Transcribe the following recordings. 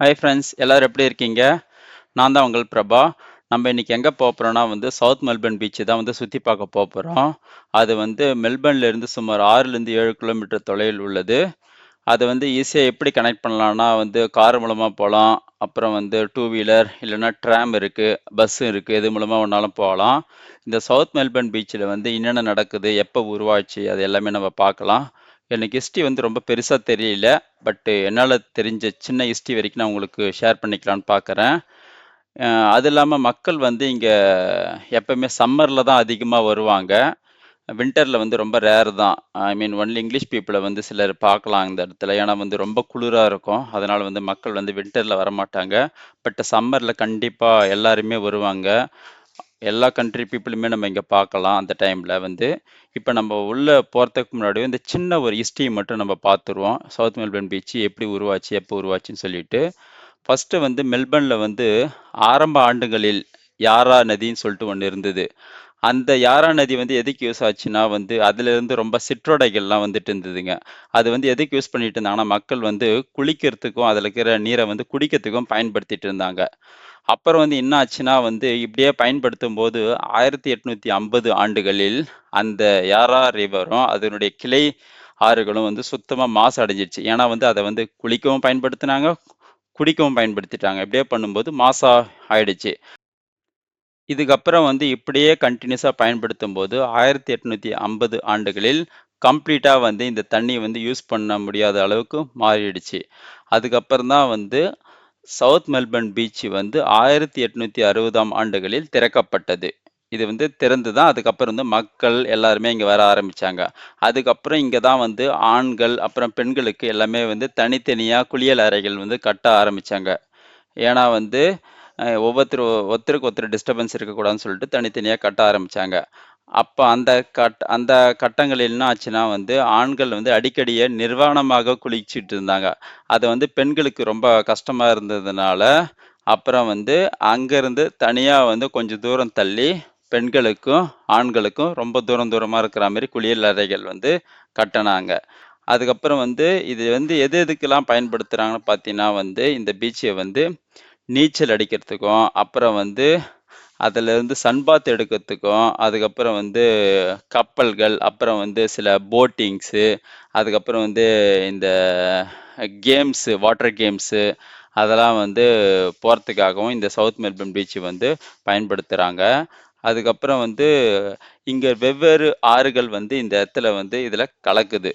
Hi friends, எல்லாரும் எப்படி இருக்கீங்க? நான் தான் உங்கள் பிரபா. நம்ம இன்னைக்கு எங்கே போகிறோம்னா சவுத் மெல்பர்ன் பீச்சு தான் சுற்றி பார்க்க போகிறோம். அது மெல்பர்ன்ல இருந்து சுமார் 6லேருந்து 7 கிலோமீட்டர் தொலைவில் உள்ளது. அதை ஈஸியாக எப்படி கனெக்ட் பண்ணலாம்னா கார் மூலமாக போகலாம். அப்புறம் டூ வீலர் இல்லைன்னா ட்ராம் இருக்குது, பஸ்ஸும் இருக்குது, எது மூலமாக ஒன்றாலும் போகலாம். இந்த சவுத் மெல்பர்ன் பீச்சில் என்னென்ன நடக்குது, எப்போ உருவாச்சு, அது எல்லாமே நம்ம பார்க்கலாம். எனக்கு ஹிஸ்ட்ரி ரொம்ப பெருசாக தெரியல. பட்டு என்னால் தெரிஞ்ச சின்ன ஹிஸ்ட்ரி வரைக்கும் நான் உங்களுக்கு ஷேர் பண்ணிக்கலான்னு பார்க்குறேன். அது இல்லாமல் மக்கள் இங்கே எப்பவுமே சம்மரில் தான் அதிகமாக வருவாங்க. வின்டரில் ரொம்ப ரேர் தான். ஐ மீன் ஒன்லி இங்கிலீஷ் பீப்புளை சிலர் பார்க்கலாம் இந்த இடத்துல. ஏன்னா ரொம்ப குளிராக இருக்கும். அதனால் மக்கள் வின்டரில் வரமாட்டாங்க. பட் சம்மரில் கண்டிப்பாக எல்லாருமே வருவாங்க. எல்லா கண்ட்ரி பீப்புளுமே நம்ம இங்கே பார்க்கலாம் அந்த டைமில் இப்போ நம்ம உள்ளே போகிறதுக்கு முன்னாடி இந்த சின்ன ஒரு ஹிஸ்ட்ரி மட்டும் நம்ம பார்த்துருவோம். சவுத் மெல்பர்ன் பீச் எப்படி உருவாச்சு, எப்போ உருவாச்சுன்னு சொல்லிட்டு. ஃபஸ்ட்டு மெல்பர்னில் ஆரம்ப ஆண்டுகளில் யாரா நதின்னு சொல்லிட்டு ஒன்று இருந்தது. அந்த யாரா நதி எதுக்கு யூஸ் ஆச்சுன்னா அதிலிருந்து ரொம்ப சிற்றோடைகள்லாம் இருந்ததுங்க. அது எதுக்கு யூஸ் பண்ணிட்டு இருந்தாங்கன்னா மக்கள் குளிக்கிறதுக்கும் அதில் இருக்கிற நீரை குடிக்கிறதுக்கும் பயன்படுத்திட்டு இருந்தாங்க. அப்புறம் என்ன ஆச்சுன்னா இப்படியே பயன்படுத்தும் போது 1850 ஆண்டுகளில் அந்த யாரா ரிவரும் அதனுடைய கிளை ஆறுகளும் சுத்தமா மாசு அடைஞ்சிருச்சு. ஏன்னா அதை குளிக்கவும் பயன்படுத்தினாங்க, குடிக்கவும் பயன்படுத்திட்டாங்க. இப்படியே பண்ணும்போது மாசா ஆயிடுச்சு. இதுக்கப்புறம் இப்படியே கண்டினியூஸா பயன்படுத்தும் போது 1850 ஆண்டுகளில் கம்ப்ளீட்டா இந்த தண்ணி யூஸ் பண்ண முடியாத அளவுக்கு மாறிடுச்சு. அதுக்கப்புறம் தான் சவுத் மெல்பர்ன் பீச் 1860ஆம் ஆண்டுகளில் திறக்கப்பட்டது. இது திறந்து தான் அதுக்கப்புறம் மக்கள் எல்லாருமே இங்க வர ஆரம்பிச்சாங்க. அதுக்கப்புறம் இங்க தான் ஆண்கள் அப்புறம் பெண்களுக்கு எல்லாமே தனித்தனியா குளியல் அறைகள் கட்ட ஆரம்பிச்சாங்க. ஏன்னா ஒருத்தருக்கு ஒருத்தர் டிஸ்டர்பன்ஸ் இருக்கக்கூடாதுன்னு சொல்லிட்டு தனித்தனியா கட்ட ஆரம்பிச்சாங்க. அப்ப அந்த கட்டங்கள் என்ன ஆச்சுன்னா ஆண்கள் அடிக்கடியே நிர்வாணமாக குளிச்சிட்டு இருந்தாங்க. அது பெண்களுக்கு ரொம்ப கஷ்டமா இருந்ததுனால அப்புறம் அங்கிருந்து தனியா கொஞ்சம் தூரம் தள்ளி பெண்களுக்கும் ஆண்களுக்கும் ரொம்ப தூரம் தூரமா இருக்கிற மாதிரி குளியல் அறைகள் கட்டினாங்க. அதுக்கப்புறம் இது எது எதுக்கெல்லாம் பயன்படுத்துறாங்கன்னு பார்த்தீங்கன்னா இந்த பீச்சை நீச்சல் அடிக்கிறதுக்கும் அப்புறம் அதுல இருந்து சன்பாத் எடுக்கிறதுக்கும் அதுக்கப்புறம் கப்பல்கள் அப்புறம் சில போட்டிங்ஸு அதுக்கப்புறம் இந்த கேம்ஸு வாட்டர் கேம்ஸு அதெல்லாம் போகிறதுக்காகவும் இந்த சவுத் மெல்பர்ன் பீச் பயன்படுத்துகிறாங்க. அதுக்கப்புறம் இங்க வெவ்வேறு ஆறுகள் இந்த இடத்துல இதில் கலக்குது.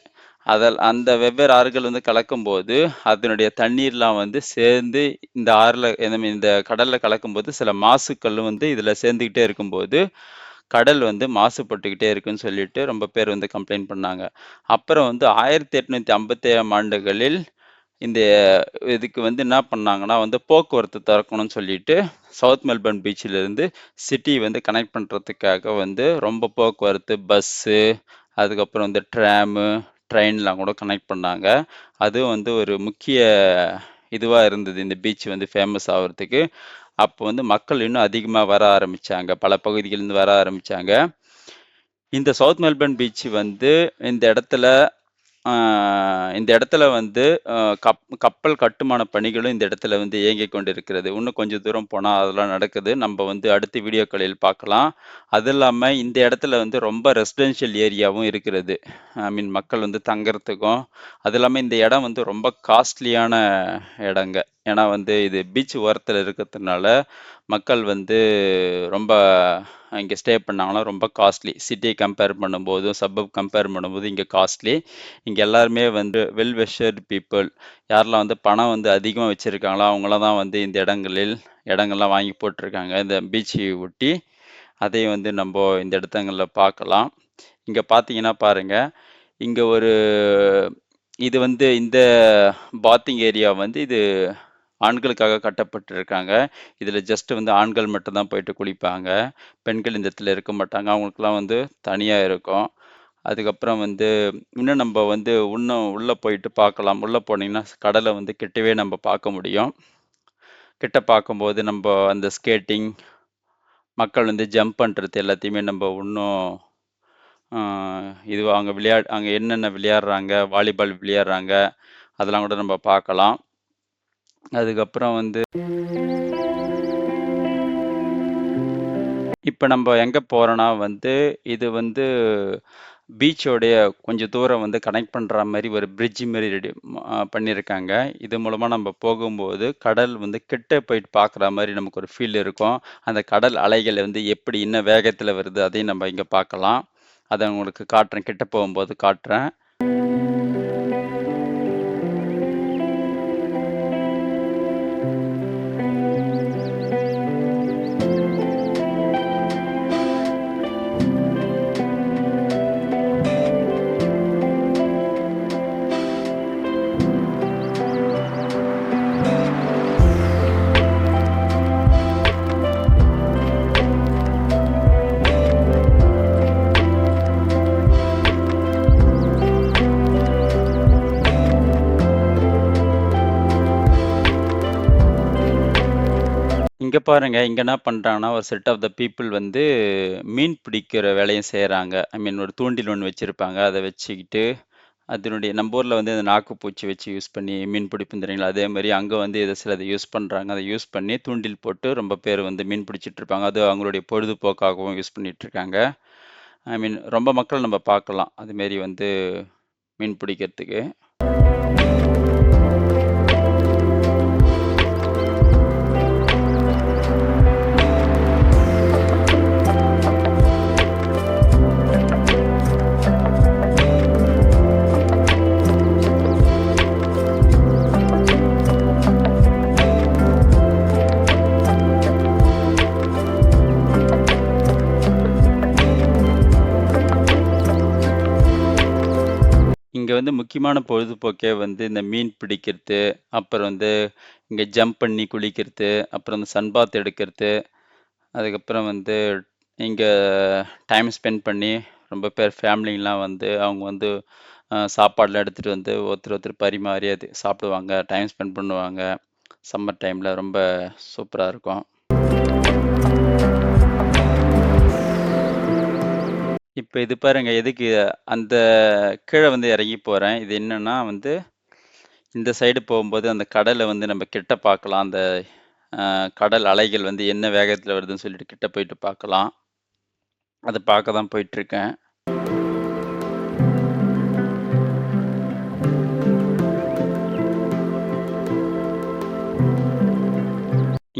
அந்த வெவ்வேறு ஆறுகள் கலக்கும்போது அதனுடைய தண்ணீர்லாம் சேர்ந்து இந்த ஆறுல இந்த கடல்ல கலக்கும்போது சில மாசுக்கள் இதுல சேர்ந்துக்கிட்டே இருக்கும்போது கடல் மாசுபட்டுக்கிட்டே இருக்குன்னு சொல்லிட்டு ரொம்ப பேர் கம்ப்ளைண்ட் பண்ணாங்க. அப்புறம் 1857ஆம் ஆண்டுகளில் இந்த இதுக்கு என்ன பண்ணாங்கன்னா போக்குவரத்து திறக்கணும்னு சொல்லிட்டு சவுத் மெல்பர்ன் பீச்சில் இருந்து சிட்டி கனெக்ட் பண்ணுறதுக்காக ரொம்ப போக்குவரத்து பஸ்ஸு அதுக்கப்புறம் ட்ராமு ட்ரெயின்லாம் கூட கனெக்ட் பண்ணாங்க. அதுவும் ஒரு முக்கிய இதுவாக இருந்தது இந்த பீச் ஃபேமஸ் ஆகிறதுக்கு. அப்போ மக்கள் இன்னும் அதிகமாக வர ஆரம்பிச்சாங்க, பல பகுதிகளிலிருந்து வர ஆரம்பிச்சாங்க. இந்த சவுத் மெல்பர்ன் பீச் இந்த இடத்துல இந்த இடத்துல கப்பல் கட்டுமான பணிகளும் இந்த இடத்துல இயங்கிக் கொண்டிருக்கிறது. இன்னும் கொஞ்சம் தூரம் போனா அதெல்லாம் நடக்குது. நம்ம அடுத்த வீடியோக்களில் பார்க்கலாம். அது இல்லாம இந்த இடத்துல ரொம்ப ரெசிடென்ஷியல் ஏரியாவும் இருக்கிறது. ஐ மீன் மக்கள் தங்கறதுக்கும், அது இல்லாம இந்த இடம் ரொம்ப காஸ்ட்லியான இடங்க. ஏன்னா இது பீச் ஓரத்துல இருக்கிறதுனால மக்கள் ரொம்ப இங்கே ஸ்டே பண்ணாங்கன்னா ரொம்ப காஸ்ட்லி. சிட்டி கம்பேர் பண்ணும்போது சப்பப் கம்பேர் பண்ணும்போது இங்கே காஸ்ட்லி. இங்கே எல்லாருமே வெல் விஷர்டு பீப்புள், யாரெல்லாம் பணம் அதிகமாக வச்சுருக்காங்களோ அவங்களாம் தான் இந்த இடங்கள்லாம் வாங்கி போட்டிருக்காங்க இந்த பீச்சை ஒட்டி. அதையும் நம்ம இந்த இடத்துங்களில் பார்க்கலாம். இங்கே பார்த்தீங்கன்னா பாருங்க, இங்கே ஒரு இது இந்த பாத்திங் ஏரியா இது ஆண்களுக்காக கட்டப்பட்டிருக்காங்க. இதில் ஜஸ்ட் ஆண்கள் மட்டும்தான் போயிட்டு குளிப்பாங்க. பெண்கள் இந்த இடத்துல இருக்க மாட்டாங்க. அவங்களுக்குலாம் தனியாக இருக்கும். அதுக்கப்புறம் இன்னும் நம்ம இன்னும் உள்ளே போயிட்டு பார்க்கலாம். உள்ளே போனீங்கன்னா கடலை கிட்டவே நம்ம பார்க்க முடியும். கிட்ட பார்க்கும்போது நம்ம அந்த ஸ்கேட்டிங், மக்கள் ஜம்ப் பண்ணுறது எல்லாத்தையுமே நம்ம இன்னும் இது அங்கே என்னென்ன விளையாடுறாங்க, வாலிபால் விளையாடுறாங்க, அதெல்லாம் கூட நம்ம பார்க்கலாம். அதுக்கப்புறம் வந்து இப்ப நம்ப எங்க போறோம்னா வந்து, இது வந்து பீச்சோடைய கொஞ்சம் தூரம் வந்து கனெக்ட் பண்ற மாரி ஒரு பிரிட்ஜ் மாரி ரெடி பண்ணியிருக்காங்க. இது மூலமா நம்ம போகும்போது, கடல் வந்து கிட்ட போயிட்டு பார்க்குற மாரி நமக்கு ஒரு ஃபீல் இருக்கும். அந்த கடல் அலைகள் வந்து எப்படி என்ன வேகத்துல வருது, அதையும் நம்ம இங்க பார்க்கலாம். அத உங்களுக்கு காட்டுறேன். கிட்ட போகும்போது காட்டுறேன். இங்க பாருங்க, இங்க என்ன பண்றாங்கன்னா, ஒரு செட் ஆஃப் த பீப்பிள் வந்து மீன் பிடிக்கிற வேலையும் செய்றாங்க. ஐ மீன் ஒரு தூண்டில் ஒண்ணு வச்சிருப்பாங்க. அத வச்சுக்கிட்டு, அதனுடைய நம்ப ஊர்ல வந்து அந்த நாக்குப்பூச்சி வச்சு யூஸ் பண்ணி மீன் பிடிப்போம் தெரியுங்களா? அதே மாரி அங்க வந்து இத சிலத யூஸ் பண்றாங்க. அத யூஸ் பண்ணி தூண்டில் போட்டு ரொம்ப பேர் வந்து மீன் பிடிச்சிட்டு இருப்பாங்க. அது அவங்களுடைய பொழுதுபோக்காகவும் யூஸ் பண்ணிட்டு இருக்காங்க. ஐ மீன் ரொம்ப மக்கள் நம்ம பார்க்கலாம். அது மாரி வந்து மீன் பிடிக்கிறதுக்கு. இங்க வந்து முக்கியமான பொழுதுபோக்கே வந்து இந்த மீன் பிடிக்கிறது, அப்புறம் வந்து இங்க ஜம்ப் பண்ணி குளிக்கிறது, அப்புறம் இந்த சன் பாத் எடுக்கிறது, அதுக்கப்புறம் வந்து இங்க டைம் ஸ்பெண்ட் பண்ணி ரொம்ப பேர் ஃபேமிலிலாம் வந்து அவங்க வந்து சாப்பாடுலாம் எடுத்துட்டு வந்து ஒருத்தர் ஒருத்தர் பரிமாறி அது சாப்பிடுவாங்க, டைம் ஸ்பெண்ட் பண்ணுவாங்க. சம்மர் டைம்ல ரொம்ப சூப்பரா இருக்கும். இப்ப இது பாருங்க எதுக்கு அந்த கீழ வந்து இறங்கி போறேன். இது என்னன்னா வந்து இந்த சைடு போகும்போது அந்த கடல வந்து நம்ம கிட்ட பார்க்கலாம். அந்த கடல் அலைகள் வந்து என்ன வேகத்துல வருதுன்னு சொல்லிட்டு கிட்ட போயிட்டு பார்க்கலாம். அத பார்க்க தான் போயிட்டுருக்கேன்.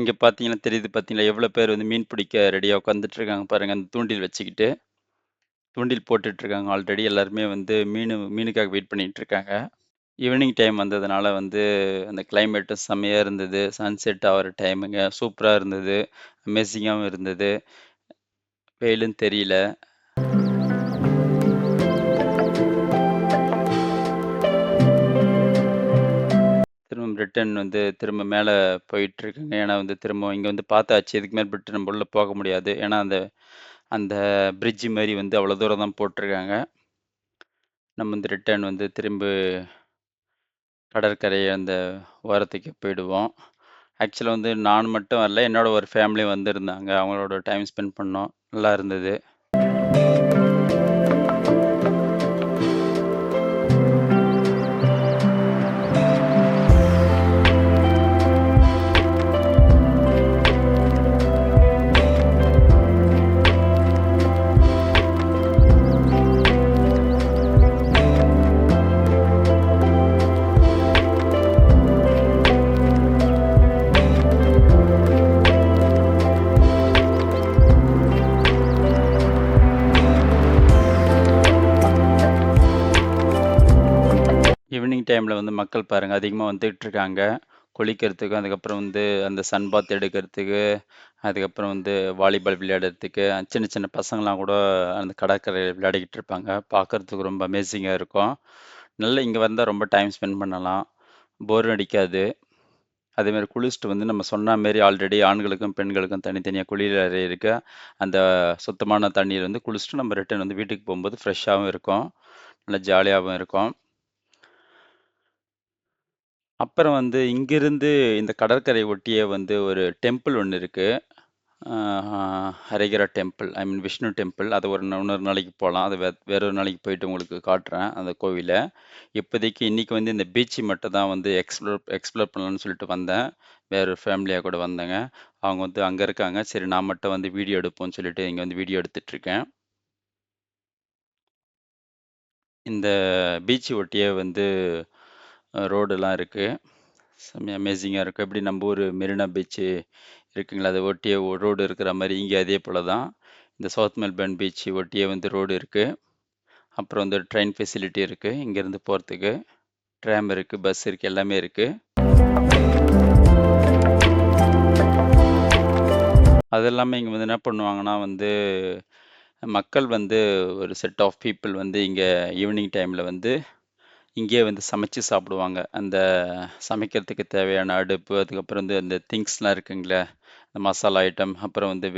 இங்க பார்த்தீங்கன்னா தெரியுது பார்த்தீங்களா, எவ்வளோ பேர் வந்து மீன் பிடிக்க ரெடியா உட்காந்துட்டு இருக்காங்க பாருங்க. அந்த தூண்டில் வச்சுக்கிட்டு. தூண்டில் போட்டுட்டு இருக்காங்க ஆல்ரெடி. எல்லாருமே வந்து மீனுக்காக வெயிட் பண்ணிட்டு இருக்காங்க. ஈவினிங் டைம் வந்ததுனால வந்து அந்த கிளைமேட்டும் செம்மையா இருந்தது. சன்செட் ஆகுற டைமுங்க சூப்பரா இருந்தது. அமேசிங்காவும் இருந்தது. வெயிலும் தெரியல. திரும்ப ரிட்டர்ன் வந்து திரும்ப மேல போயிட்டுருக்குங்க. ஏன்னா வந்து திரும்ப இங்க வந்து பார்த்தாச்சு. இதுக்கு மேற்பட்டு நம்ம உள்ள போக முடியாது. ஏன்னா அந்த அந்த பிரிட்ஜ் மாரி வந்து அவ்வளோ தூரம் தான் போட்டுருக்காங்க. நம்ம வந்து ரிட்டர்ன் வந்து திரும்ப கடற்கரை அந்த ஓரத்துக்கு போயிடுவோம். ஆக்சுவலா வந்து நான் மட்டும் வரல. என்னோட ஒரு ஃபேமிலி வந்திருந்தாங்க. அவங்களோட டைம் ஸ்பெண்ட் பண்ணோம். நல்லா இருந்தது. ஈவினிங் டைம்ல வந்து மக்கள் பாருங்க அதிகமா வந்துட்டு இருக்காங்க. குளிக்கிறதுக்கும், அதுக்கப்புறம் வந்து அந்த சன் பாத் எடுக்கிறதுக்கு, அதுக்கப்புறம் வந்து வாலிபால் விளையாடுறதுக்கு, சின்ன சின்ன பசங்கலாம் கூட அந்த கடற்கரையில விளையாடிக்கிட்டு இருப்பாங்க. பார்க்கறதுக்கு ரொம்ப அமேசிங்கா இருக்கும். நல்லா இங்க வந்தா ரொம்ப டைம் ஸ்பெண்ட் பண்ணலாம். போர் அடிக்காது. அதேமாரி குளிச்சுட்டு வந்து நம்ம சொன்ன மாரி ஆல்ரெடி ஆண்களுக்கும், பெண்களுக்கும் தனித்தனியா குளியல் அறை இருக்கு. அந்த சுத்தமான தண்ணீர் வந்து குளிச்சுட்டு நம்ம ரிட்டர்ன் வந்து வீட்டுக்கு போகும்போது ஃப்ரெஷ்ஷாவும் இருக்கும். நல்லா ஜாலியாவும் இருக்கும். அப்புறம் வந்து இங்கிருந்து இந்த கடற்கரை ஒட்டியே வந்து ஒரு டெம்பிள் ஒண்ணு இருக்கு. அ ஹரிஹர டெம்பிள், ஐ மீன் விஷ்ணு டெம்பிள். அது இன்னொரு நாளைக்கு போலாம். அது வேற ஒரு நாளைக்கு போயிட்டு உங்களுக்கு காட்டுறேன், அந்த கோவில. இப்போதைக்கு இன்னைக்கு வந்து இந்த பீச் மட்டும் தான் வந்து எக்ஸ்ப்ளோர் பண்ணலாம்னு சொல்லிட்டு வந்தேன். வேற ஒரு ஃபேமிலியா கூட வந்தேங்க. அவங்க வந்து அங்க இருக்காங்க. சரி நான் மட்டும் வந்து வீடியோ எடுப்போம்னு சொல்லிட்டு இங்க வந்து வீடியோ எடுத்துட்டு இருக்கேன். இந்த பீச் ஒட்டியே வந்து ரோடுலாம் இருக்கு. செம்ம அமேசிங்கா இருக்கும். எப்படி நம்ம ஊர் மெரினா பீச்சு இருக்குங்களா, அதை ஒட்டியே ரோடு இருக்கிற மாதிரி இங்கே அதே போல தான். இந்த சவுத் மெல்பர்ன் பீச் ஒட்டியே வந்து ரோடு இருக்கு. அப்புறம் வந்து ட்ரெயின் ஃபெசிலிட்டி இருக்கு இங்கேருந்து போகிறதுக்கு. ட்ராம் இருக்கு, பஸ் இருக்கு, எல்லாமே இருக்கு. அது எல்லாமே இங்கே வந்து என்ன பண்ணுவாங்கன்னா வந்து மக்கள் வந்து ஒரு செட் ஆஃப் பீப்புள் வந்து இங்கே ஈவினிங் டைமில் வந்து இங்கேயே வந்து சமைச்சு சாப்பிடுவாங்க. அந்த சமைக்கிறதுக்கு தேவையான அடுப்பு, அதுக்கப்புறம் வந்து அந்த திங்ஸ்லாம் இருக்குங்களே, இந்த மசாலா ஐட்டம், அப்புறம் வந்து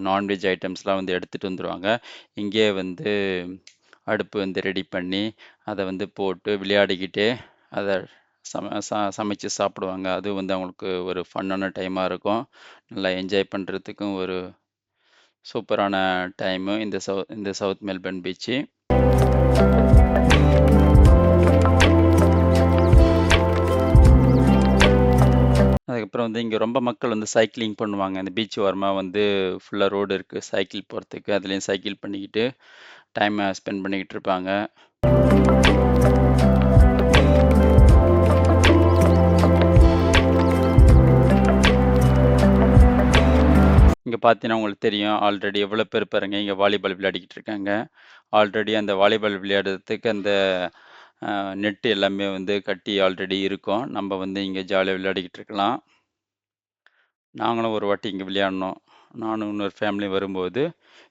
நான்வெஜ் ஐட்டம்ஸ்லாம் வந்து எடுத்துகிட்டு வந்துருவாங்க. இங்கேயே வந்து அடுப்பு வந்து ரெடி பண்ணி, அதை வந்து போட்டு விளையாடிக்கிட்டே அதை சமைச்சு சாப்பிடுவாங்க. அது வந்து அவங்களுக்கு ஒரு ஃபன்னான டைமாக இருக்கும். நல்லா என்ஜாய் பண்ணுறதுக்கும் ஒரு சூப்பரான டைமு இந்த சவுத் மெல்பர்ன் பீச்சு. அதுக்கப்புறம் வந்து இங்கே ரொம்ப மக்கள் வந்து சைக்கிளிங் பண்ணுவாங்க. இந்த பீச் ஓரமா வந்து ஃபுல்லாக ரோடு இருக்குது சைக்கிள் போகிறதுக்கு. அதுலேயும் சைக்கிள் பண்ணிக்கிட்டு டைமை ஸ்பெண்ட் பண்ணிக்கிட்டு இருப்பாங்க. இங்கே பார்த்தீங்கன்னா உங்களுக்கு தெரியும், ஆல்ரெடி எவ்வளோ பேர் பாருங்க இங்கே வாலிபால் விளையாடிக்கிட்டு இருக்காங்க. ஆல்ரெடி அந்த வாலிபால் விளையாடுறதுக்கு அந்த நெட்டு எல்லாமே வந்து கட்டி ஆல்ரெடி இருக்கும். நம்ம வந்து இங்கே ஜாலியாக விளையாடிக்கிட்டு இருக்கலாம். நாங்களும் ஒரு வாட்டி இங்கே விளையாடினோம். நானும் இன்னொரு ஃபேமிலி வரும்போது,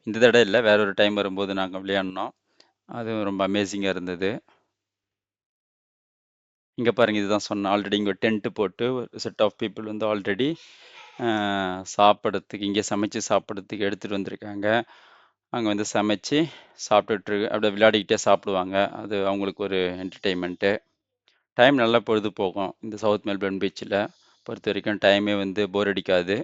இந்த தடவை இல்லை, வேற ஒரு டைம் வரும்போது நாங்கள் விளையாடினோம். அதுவும் ரொம்ப அமேசிங்காக இருந்தது. இங்கே பாருங்க, இதுதான் சொன்னேன் ஆல்ரெடி இங்கே டென்ட் போட்டு ஒரு செட் ஆஃப் பீப்புள் வந்து ஆல்ரெடி சாப்பிட்றதுக்கு இங்கே சமைச்சு சாப்பிட்றதுக்கு எடுத்துகிட்டு வந்திருக்காங்க. அங்கே வந்து சமைச்சு சாப்பிட்டுட்டு அப்படியே விளையாடிக்கிட்டே சாப்பிடுவாங்க. அது அவங்களுக்கு ஒரு என்டர்டெயின்மெண்ட்டு. டைம் நல்லா பொழுது போகும் இந்த சவுத் மெல்பர்ன் பீச்சில் பொறுத்த வரைக்கும். டைமே வந்து போர் அடிக்காது.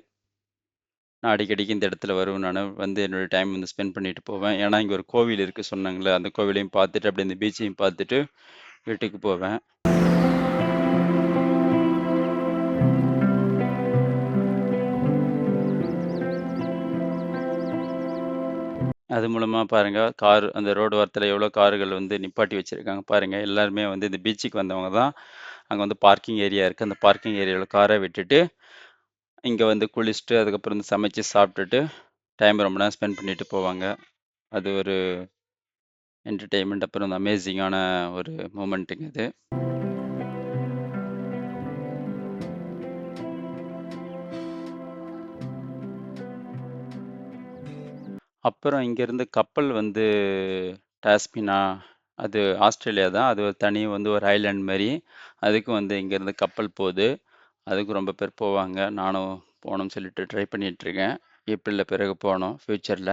நான் அடிக்கடிக்கு இந்த இடத்துல வருவேன். நான் வந்து என்னுடைய டைம் வந்து ஸ்பெண்ட் பண்ணிட்டு போவேன். ஏன்னா இங்கே ஒரு கோவில் இருக்குது சொன்னாங்களே, அந்த கோவிலையும் பார்த்துட்டு அப்படியே இந்த பீச்சையும் பார்த்துட்டு வீட்டுக்கு போவேன். அது மூலமா பாருங்க, அந்த ரோடு ஓரத்துல எவ்வளோ கார்கள் வந்து நிப்பாட்டி வச்சிருக்காங்க பாருங்க. எல்லாருமே வந்து இந்த பீச்சுக்கு வந்தவங்க தான். அங்க வந்து பார்க்கிங் ஏரியா இருக்கு. அந்த பார்க்கிங் ஏரியாவுல காரை விட்டுட்டு, இங்க வந்து குளிச்சுட்டு, அதுக்கப்புறம் வந்து சமைச்சு சாப்பிட்டுட்டு, டைம் ரொம்ப நேரம் ஸ்பெண்ட் பண்ணிட்டு போவாங்க. அது ஒரு என்டர்டெயின்மெண்ட், அப்புறம் வந்து அமேசிங்கான ஒரு மூமெண்ட்டுங்க இது. அப்புறம் இங்கேருந்து கப்பல் வந்து டாஸ்மினா, அது ஆஸ்திரேலியா தான். அது ஒரு தனி வந்து ஒரு ஐலேண்ட் மாரி. அதுக்கு வந்து இங்கேருந்து கப்பல் போகுது. அதுக்கு ரொம்ப பேர் போவாங்க. நானும் போகணும்னு சொல்லிட்டு ட்ரை பண்ணிட்டுருக்கேன். ஏப்ரல்ல பிறகு போகணும் ஃப்யூச்சர்ல.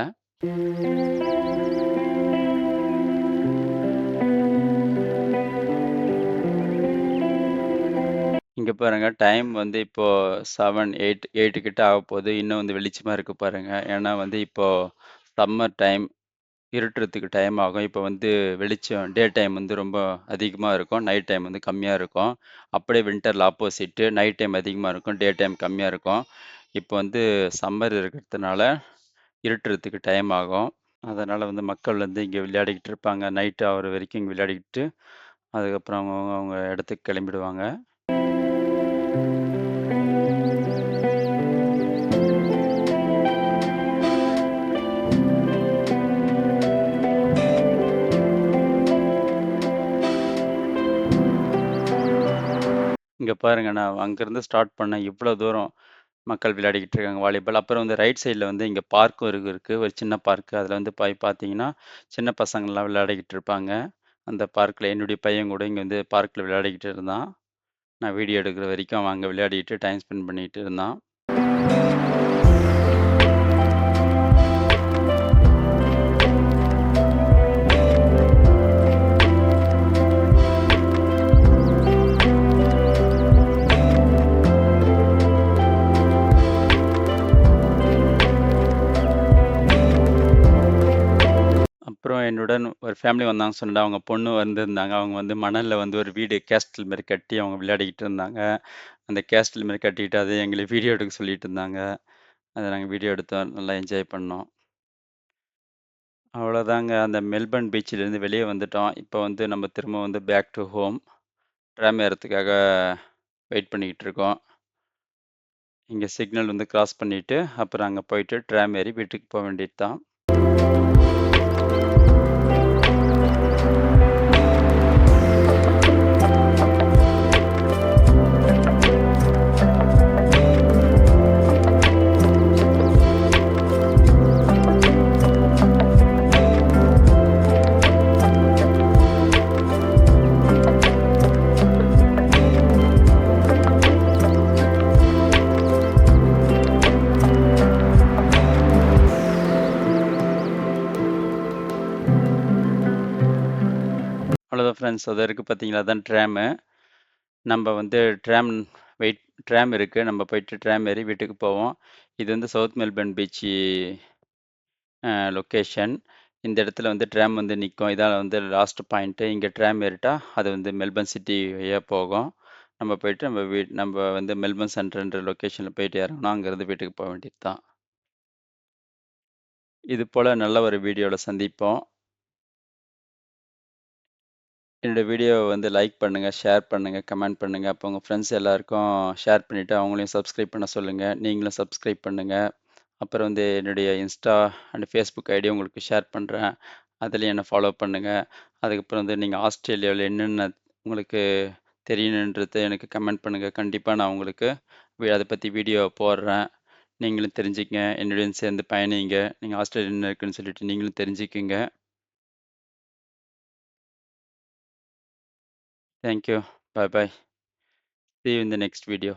இங்க பாருங்க, டைம் வந்து இப்போ 7, 8 கிட்ட ஆகப்போகுது. இன்னும் வந்து வெளிச்சமா இருக்கு பாருங்க. ஏன்னா வந்து இப்போ சம்மர் டைம், இருட்டுறதுக்கு டைம் ஆகும். இப்போ வந்து வெளிச்சம் டே டைம் வந்து ரொம்ப அதிகமா இருக்கும். நைட் டைம் வந்து கம்மியா இருக்கும். அப்படியே வின்டர்ல ஆப்போசிட்டு, நைட் டைம் அதிகமா இருக்கும். டே டைம் கம்மியா இருக்கும். இப்போ வந்து சம்மர் இருக்கிறதுனால இருட்டுறதுக்கு டைம் ஆகும். அதனால வந்து மக்கள் வந்து இங்க விளையாடிக்கிட்டு இருப்பாங்க. நைட் ஆகுற வரைக்கும் இங்க விளையாடிக்கிட்டு, அதுக்கப்புறம் அவங்க அவங்க இடத்துக்கு கிளம்பிடுவாங்க. இங்க பாருங்க, நான் அங்கருந்து ஸ்டார்ட் பண்ணேன். இவ்வளோ தூரம் மக்கள் விளையாடிக்கிட்டு இருக்காங்க வாலிபால். அப்புறம் வந்து ரைட் சைடுல வந்து இங்க பார்க்கும் இருக்கு. ஒரு சின்ன பார்க். அதுல வந்து பார்த்தீங்கன்னா, சின்ன பசங்கள்லாம் விளையாடிக்கிட்டு இருப்பாங்க. அந்த பார்க்ல என்னுடைய பையன் கூட இங்க வந்து பார்க்ல விளையாடிக்கிட்டு இருந்தான். நான் வீடியோ எடுக்கிற வரைக்கும் அவன் அங்க விளையாடிட்டு டைம் ஸ்பெண்ட் பண்ணிட்டு இருந்தான். அப்புறம் என்னுடன் ஒரு ஃபேமிலி வந்தாங்க சொன்னேன்ல, அவங்க பொண்ணு வந்திருந்தாங்க. அவங்க வந்து மணல்ல வந்து ஒரு வீடு கேஸ்டில் மாரி கட்டி அவங்க விளையாடிக்கிட்டு இருந்தாங்க. அந்த கேஸ்டில் மாரி கட்டிட்டு அத எங்கள வீடியோ எடுக்க சொல்லிட்டு இருந்தாங்க. அத நாங்க வீடியோ எடுத்தோம். நல்லா என்ஜாய் பண்ணோம். அவ்வளோதாங்க. அந்த மெல்பர்ன் பீச்சிலேருந்து வெளிய வந்துட்டோம். இப்போ வந்து நம்ம திரும்ப வந்து பேக் டூ ஹோம். ட்ராம் ஏறதுக்காக வெயிட் பண்ணிக்கிட்டு இருக்கோம். இங்க சிக்னல் வந்து கிராஸ் பண்ணிட்டு, அப்புறம் அங்க போயிட்டு ட்ராம் ஏறி வீட்டுக்கு போ வேண்டியது தான். அவ்வளோதான் ஃப்ரெண்ட்ஸ். அது இருக்கு பார்த்தீங்களா? அதான் ட்ராமு. நம்ப வந்து ட்ராம் வெயிட் ட்ராம் இருக்கு. நம்ம போயிட்டு ட்ராம் ஏறி வீட்டுக்கு போவோம். இது வந்து சவுத் மெல்பர்ன் பீச்சு லொக்கேஷன். இந்த இடத்துல வந்து ட்ராம் வந்து நிக்கும். இதான் வந்து லாஸ்ட் பாயிண்ட்டு. இங்க ட்ராம் ஏறிட்டா, அது வந்து மெல்பர்ன் சிட்டி வழியா போகும். நம்ம போயிட்டு நம்ம வந்து மெல்பர்ன் சென்டர்ன்ற லொக்கேஷன்ல போயிட்டு இறங்கணும். அங்கேருந்து வீட்டுக்கு போ வேண்டியது தான். இது போல நல்ல ஒரு வீடியோல சந்திப்போம். என்னோட வீடியோவ வந்து லைக் பண்ணுங்க, ஷேர் பண்ணுங்க, கமெண்ட் பண்ணுங்க. அப்போ உங்க ஃப்ரெண்ட்ஸ் எல்லாருக்கும் ஷேர் பண்ணிட்டு அவங்களையும் சப்ஸ்கிரைப் பண்ண சொல்லுங்க. நீங்களும் சப்ஸ்கிரைப் பண்ணுங்க. அப்புறம் வந்து என்னுடைய இன்ஸ்டா அண்ட் ஃபேஸ்புக் ஐடி உங்களுக்கு ஷேர் பண்றேன். அதுலயும் என்ன ஃபாலோ பண்ணுங்க. அதுக்கப்புறம் வந்து நீங்க ஆஸ்திரேலியாவுல என்னென்ன உங்களுக்கு தெரியணுன்றத எனக்கு கமெண்ட் பண்ணுங்க. கண்டிப்பா நான் உங்களுக்கு அத பத்தி வீடியோ போடுறேன். நீங்களும் தெரிஞ்சுக்கங்க. என்னுடன் சேர்ந்து பயணிங்க. நீங்க ஆஸ்திரேலியா என்ன இருக்குன்னு சொல்லிட்டு நீங்களும் தெரிஞ்சுக்கங்க. Thank you. Bye bye. See you in the next video.